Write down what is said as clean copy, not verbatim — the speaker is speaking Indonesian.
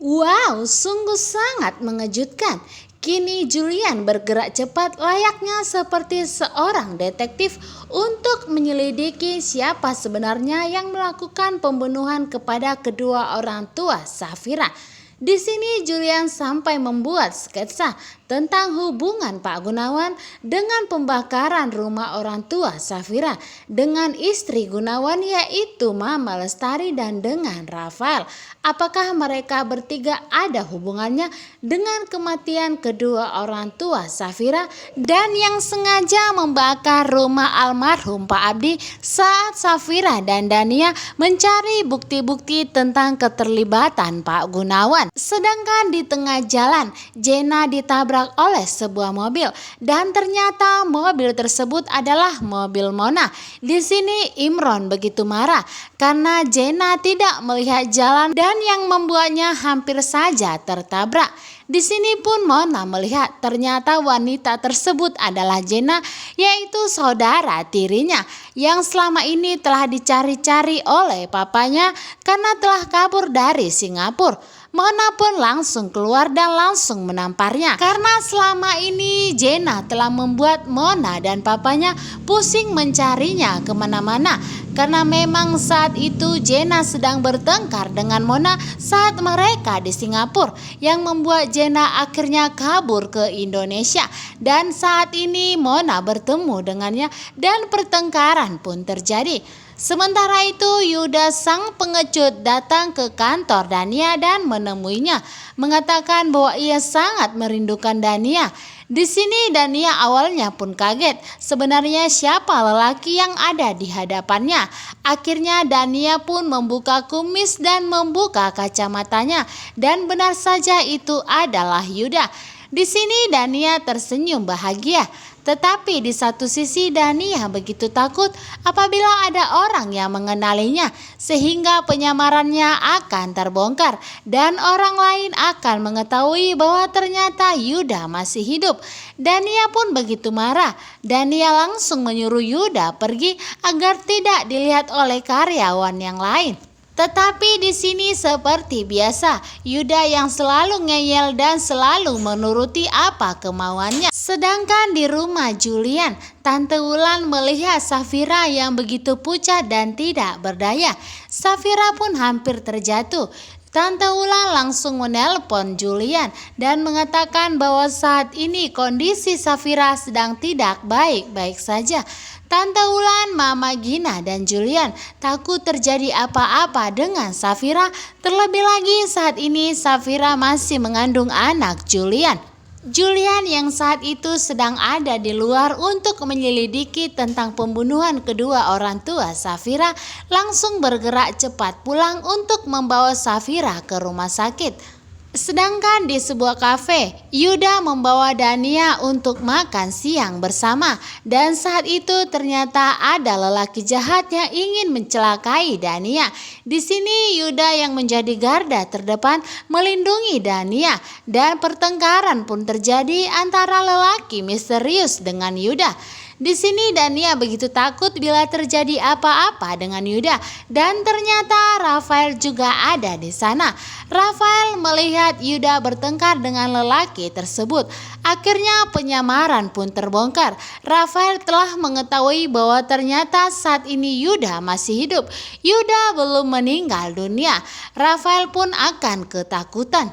Wow, sungguh sangat mengejutkan. Kini Julian bergerak cepat layaknya seperti seorang detektif untuk menyelidiki siapa sebenarnya yang melakukan pembunuhan kepada kedua orang tua Safira. Di sini Julian sampai membuat sketsa tentang hubungan Pak Gunawan dengan pembakaran rumah orang tua Safira dengan istri Gunawan yaitu Mama Lestari dan dengan Rafael. Apakah mereka bertiga ada hubungannya dengan kematian kedua orang tua Safira dan yang sengaja membakar rumah almarhum Pak Abdi saat Safira dan Dania mencari bukti-bukti tentang keterlibatan Pak Gunawan. Sedangkan di tengah jalan, Jena ditabrak oleh sebuah mobil dan ternyata mobil tersebut adalah mobil Mona. Di sini Imron begitu marah karena Jena tidak melihat jalan dan yang membuatnya hampir saja tertabrak. Di sini pun Mona melihat ternyata wanita tersebut adalah Jena, yaitu saudara tirinya yang selama ini telah dicari-cari oleh papanya karena telah kabur dari Singapura. Mona pun langsung keluar dan langsung menamparnya karena selama ini Jena telah membuat Mona dan papanya pusing mencarinya kemana-mana. Karena memang saat itu Jena sedang bertengkar dengan Mona saat mereka di Singapura yang membuat Jena akhirnya kabur ke Indonesia. Dan saat ini Mona bertemu dengannya dan pertengkaran pun terjadi. Sementara itu Yuda sang pengecut datang ke kantor Dania dan menemuinya, mengatakan bahwa ia sangat merindukan Dania. Di sini Dania awalnya pun kaget sebenarnya siapa lelaki yang ada di hadapannya. Akhirnya Dania pun membuka kumis dan membuka kacamatanya dan benar saja itu adalah Yuda. Di sini Dania tersenyum bahagia. Tetapi di satu sisi Dania begitu takut apabila ada orang yang mengenalinya sehingga penyamarannya akan terbongkar dan orang lain akan mengetahui bahwa ternyata Yuda masih hidup. Dania pun begitu marah. Dania langsung menyuruh Yuda pergi agar tidak dilihat oleh karyawan yang lain. Tetapi di sini seperti biasa, Yuda yang selalu ngeyel dan selalu menuruti apa kemauannya. Sedangkan di rumah Julian, Tante Wulan melihat Safira yang begitu pucat dan tidak berdaya. Safira pun hampir terjatuh. Tante Wulan langsung menelpon Julian dan mengatakan bahwa saat ini kondisi Safira sedang tidak baik-baik saja. Tante Wulan, Mama Gina dan Julian takut terjadi apa-apa dengan Safira, terlebih lagi saat ini Safira masih mengandung anak Julian. Julian yang saat itu sedang ada di luar untuk menyelidiki tentang pembunuhan kedua orang tua Safira langsung bergerak cepat pulang untuk membawa Safira ke rumah sakit. Sedangkan di sebuah kafe, Yuda membawa Dania untuk makan siang bersama dan saat itu ternyata ada lelaki jahat yang ingin mencelakai Dania. Di sini Yuda yang menjadi garda terdepan melindungi Dania dan pertengkaran pun terjadi antara lelaki misterius dengan Yuda. Di sini Dania begitu takut bila terjadi apa-apa dengan Yuda dan ternyata Rafael juga ada di sana. Rafael melihat Yuda bertengkar dengan lelaki tersebut. Akhirnya penyamaran pun terbongkar. Rafael telah mengetahui bahwa ternyata saat ini Yuda masih hidup. Yuda belum meninggal dunia. Rafael pun akan ketakutan.